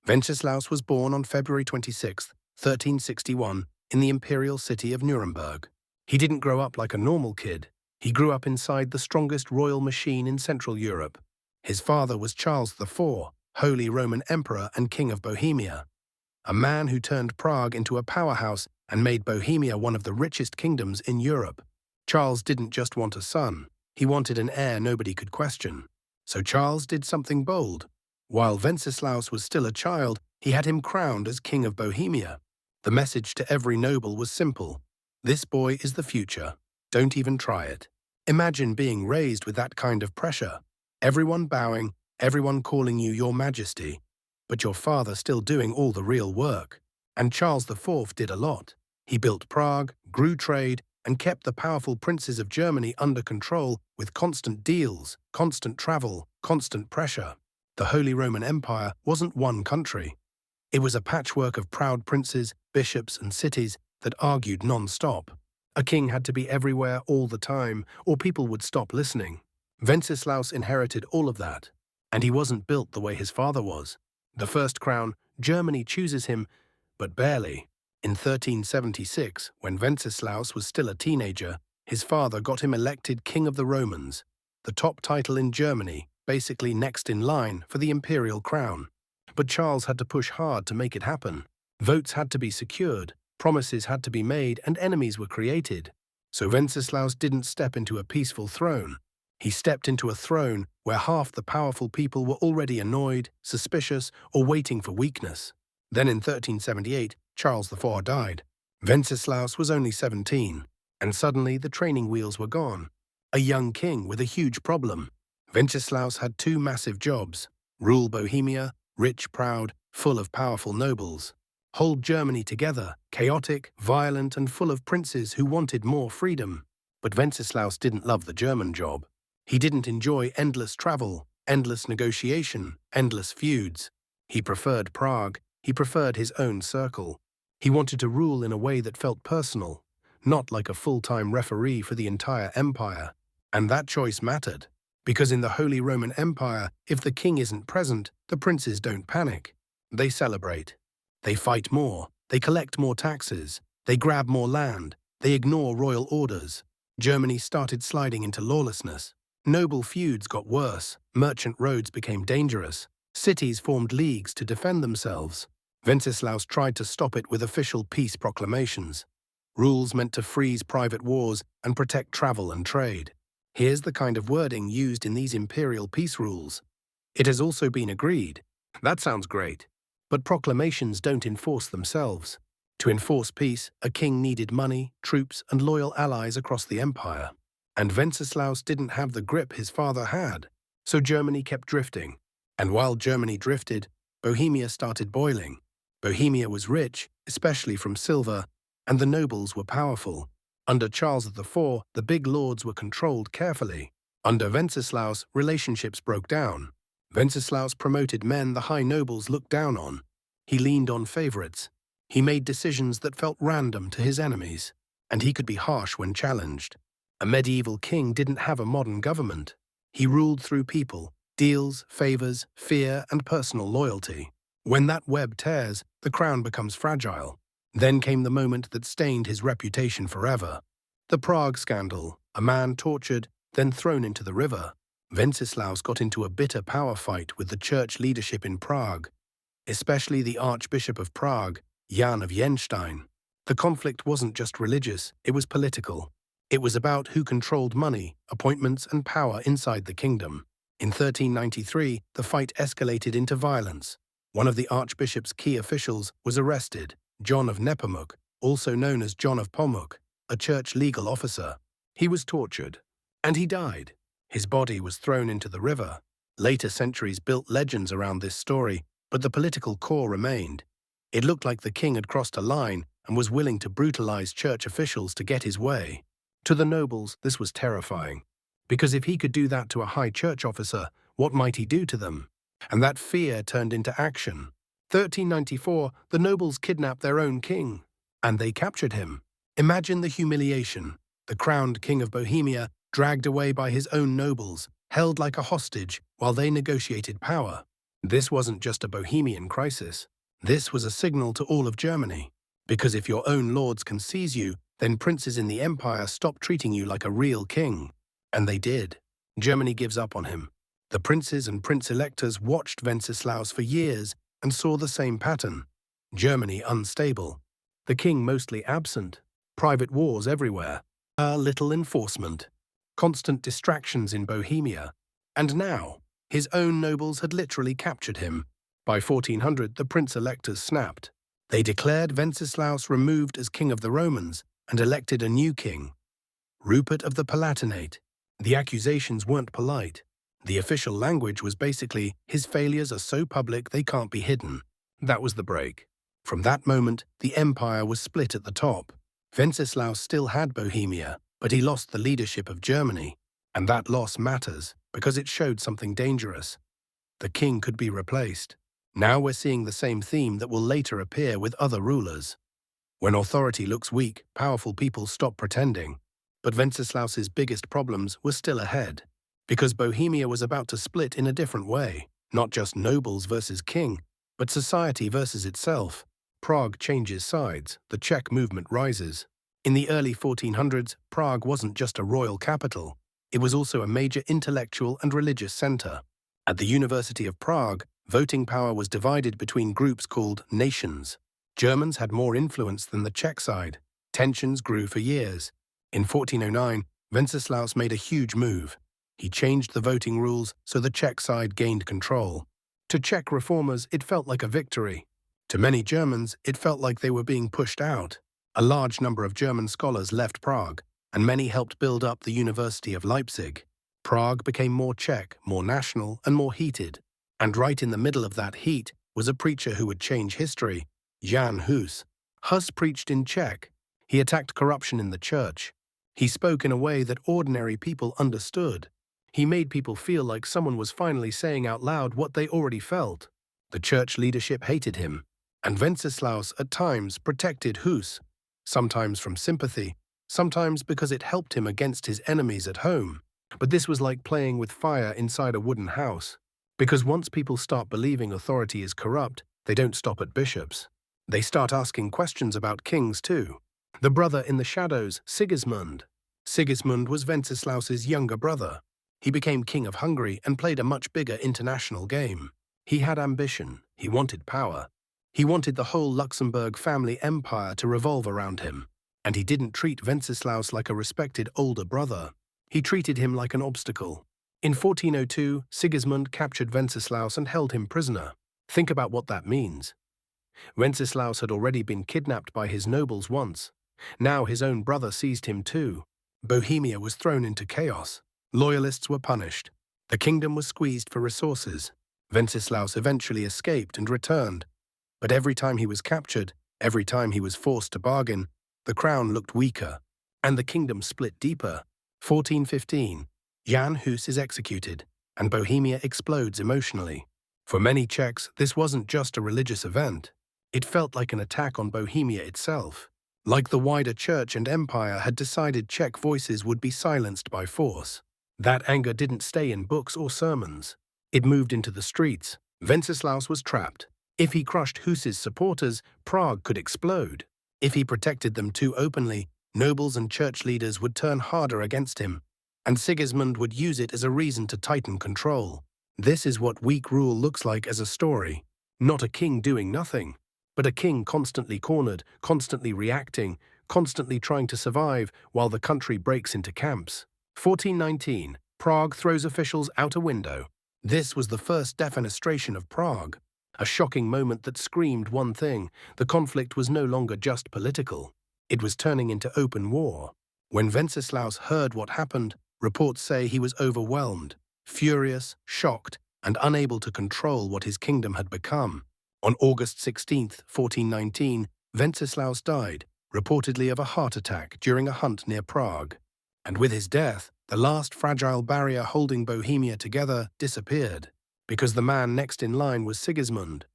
Wenceslaus was born on February 26, 1361, in the imperial city of Nuremberg. He didn't grow up like a normal kid. He grew up inside the strongest royal machine in Central Europe. His father was Charles IV, Holy Roman Emperor and King of Bohemia, a man who turned Prague into a powerhouse and made Bohemia one of the richest kingdoms in Europe. Charles didn't just want a son, he wanted an heir nobody could question. So Charles did something bold. While Wenceslaus was still a child, he had him crowned as King of Bohemia. The message to every noble was simple: this boy is the future. Don't even try it. Imagine being raised with that kind of pressure. Everyone bowing, everyone calling you Your Majesty, but your father still doing all the real work. And Charles IV did a lot. He built Prague, grew trade, and kept the powerful princes of Germany under control with constant deals, constant travel, constant pressure. The Holy Roman Empire wasn't one country. It was a patchwork of proud princes, bishops, and cities that argued non-stop. A king had to be everywhere all the time, or people would stop listening. Wenceslaus inherited all of that, and he wasn't built the way his father was. The first crown, Germany chooses him, but barely. In 1376, when Wenceslaus was still a teenager, his father got him elected King of the Romans, the top title in Germany, basically next in line for the imperial crown. But Charles had to push hard to make it happen. Votes had to be secured, promises had to be made, and enemies were created. So Wenceslaus didn't step into a peaceful throne. He stepped into a throne where half the powerful people were already annoyed, suspicious, or waiting for weakness. Then in 1378, Charles IV died. Wenceslaus was only 17, and suddenly the training wheels were gone. A young king with a huge problem. Wenceslaus had two massive jobs: rule Bohemia, rich, proud, full of powerful nobles; hold Germany together, chaotic, violent, and full of princes who wanted more freedom. But Wenceslaus didn't love the German job. He didn't enjoy endless travel, endless negotiation, endless feuds. He preferred Prague. He preferred his own circle. He wanted to rule in a way that felt personal, not like a full-time referee for the entire empire. And that choice mattered, because in the Holy Roman Empire, if the king isn't present, the princes don't panic. They celebrate. They fight more. They collect more taxes. They grab more land. They ignore royal orders. Germany started sliding into lawlessness. Noble feuds got worse. Merchant roads became dangerous. Cities formed leagues to defend themselves. Wenceslaus tried to stop it with official peace proclamations. Rules meant to freeze private wars and protect travel and trade. Here's the kind of wording used in these imperial peace rules. It has also been agreed. That sounds great. But proclamations don't enforce themselves. To enforce peace, a king needed money, troops, and loyal allies across the empire. And Wenceslaus didn't have the grip his father had. So Germany kept drifting. And while Germany drifted, Bohemia started boiling. Bohemia was rich, especially from silver, and the nobles were powerful. Under Charles IV, the big lords were controlled carefully. Under Wenceslaus, relationships broke down. Wenceslaus promoted men the high nobles looked down on. He leaned on favorites. He made decisions that felt random to his enemies, and he could be harsh when challenged. A medieval king didn't have a modern government. He ruled through people, deals, favors, fear, and personal loyalty. When that web tears, the crown becomes fragile. Then came the moment that stained his reputation forever. The Prague scandal, a man tortured, then thrown into the river. Wenceslaus got into a bitter power fight with the church leadership in Prague, especially the Archbishop of Prague, Jan of Jenstein. The conflict wasn't just religious, it was political. It was about who controlled money, appointments, and power inside the kingdom. In 1393, the fight escalated into violence. One of the archbishop's key officials was arrested, John of Nepomuk, also known as John of Pomuk, a church legal officer. He was tortured, and he died. His body was thrown into the river. Later centuries built legends around this story, but the political core remained. It looked like the king had crossed a line and was willing to brutalize church officials to get his way. To the nobles, this was terrifying, because if he could do that to a high church officer, what might he do to them? And that fear turned into action. 1394, the nobles kidnapped their own king, and they captured him. Imagine the humiliation. The crowned king of Bohemia dragged away by his own nobles, held like a hostage while they negotiated power. This wasn't just a Bohemian crisis. This was a signal to all of Germany. Because if your own lords can seize you, then princes in the empire stop treating you like a real king. And they did. Germany gives up on him. The princes and prince-electors watched Wenceslaus for years and saw the same pattern. Germany unstable. The king mostly absent. Private wars everywhere. Little enforcement. Constant distractions in Bohemia. And now, his own nobles had literally captured him. By 1400, the prince-electors snapped. They declared Wenceslaus removed as king of the Romans and elected a new king, Rupert of the Palatinate. The accusations weren't polite. The official language was basically, his failures are so public they can't be hidden. That was the break. From that moment, the empire was split at the top. Wenceslaus still had Bohemia, but he lost the leadership of Germany. And that loss matters, because it showed something dangerous. The king could be replaced. Now we're seeing the same theme that will later appear with other rulers. When authority looks weak, powerful people stop pretending. But Wenceslaus's biggest problems were still ahead, because Bohemia was about to split in a different way, not just nobles versus king, but society versus itself. Prague changes sides, the Czech movement rises. In the early 1400s, Prague wasn't just a royal capital, it was also a major intellectual and religious center. At the University of Prague, voting power was divided between groups called nations. Germans had more influence than the Czech side. Tensions grew for years. In 1409, Wenceslaus made a huge move. He changed the voting rules so the Czech side gained control. To Czech reformers, it felt like a victory. To many Germans, it felt like they were being pushed out. A large number of German scholars left Prague, and many helped build up the University of Leipzig. Prague became more Czech, more national, and more heated. And right in the middle of that heat was a preacher who would change history, Jan Hus. Hus preached in Czech. He attacked corruption in the church. He spoke in a way that ordinary people understood. He made people feel like someone was finally saying out loud what they already felt. The church leadership hated him, and Wenceslaus at times protected Hus, sometimes from sympathy, sometimes because it helped him against his enemies at home. But this was like playing with fire inside a wooden house. Because once people start believing authority is corrupt, they don't stop at bishops. They start asking questions about kings too. The brother in the shadows, Sigismund. Sigismund was Wenceslaus's younger brother. He became king of Hungary and played a much bigger international game. He had ambition. He wanted power. He wanted the whole Luxembourg family empire to revolve around him. And he didn't treat Wenceslaus like a respected older brother. He treated him like an obstacle. In 1402, Sigismund captured Wenceslaus and held him prisoner. Think about what that means. Wenceslaus had already been kidnapped by his nobles once. Now his own brother seized him too. Bohemia was thrown into chaos. Loyalists were punished. The kingdom was squeezed for resources. Wenceslaus eventually escaped and returned. But every time he was captured, every time he was forced to bargain, the crown looked weaker, and the kingdom split deeper. 1415, Jan Hus is executed, and Bohemia explodes emotionally. For many Czechs, this wasn't just a religious event. It felt like an attack on Bohemia itself. Like the wider church and empire had decided Czech voices would be silenced by force. That anger didn't stay in books or sermons. It moved into the streets. Wenceslaus was trapped. If he crushed Hus's supporters, Prague could explode. If he protected them too openly, nobles and church leaders would turn harder against him, and Sigismund would use it as a reason to tighten control. This is what weak rule looks like as a story. Not a king doing nothing, but a king constantly cornered, constantly reacting, constantly trying to survive while the country breaks into camps. 1419, Prague throws officials out a window. This was the first defenestration of Prague. A shocking moment that screamed one thing: the conflict was no longer just political. It was turning into open war. When Wenceslaus heard what happened, reports say he was overwhelmed, furious, shocked, and unable to control what his kingdom had become. On August 16, 1419, Wenceslaus died, reportedly of a heart attack during a hunt near Prague. And with his death, the last fragile barrier holding Bohemia together disappeared, because the man next in line was Sigismund,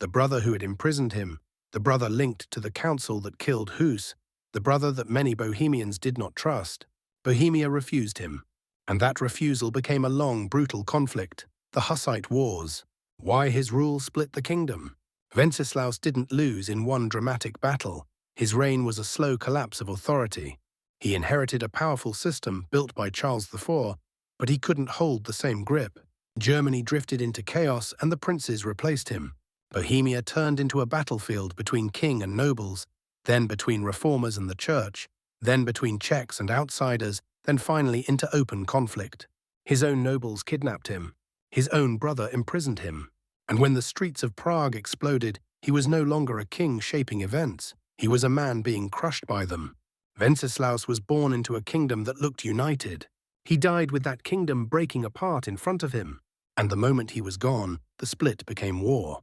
the brother who had imprisoned him, the brother linked to the council that killed Hus, the brother that many Bohemians did not trust. Bohemia refused him, and that refusal became a long, brutal conflict, the Hussite Wars. Why his rule split the kingdom? Wenceslaus didn't lose in one dramatic battle. His reign was a slow collapse of authority. He inherited a powerful system built by Charles IV, but he couldn't hold the same grip. Germany drifted into chaos and the princes replaced him. Bohemia turned into a battlefield between king and nobles, then between reformers and the church, then between Czechs and outsiders, then finally into open conflict. His own nobles kidnapped him. His own brother imprisoned him. And when the streets of Prague exploded, he was no longer a king shaping events. He was a man being crushed by them. Wenceslaus was born into a kingdom that looked united. He died with that kingdom breaking apart in front of him. And the moment he was gone, the split became war.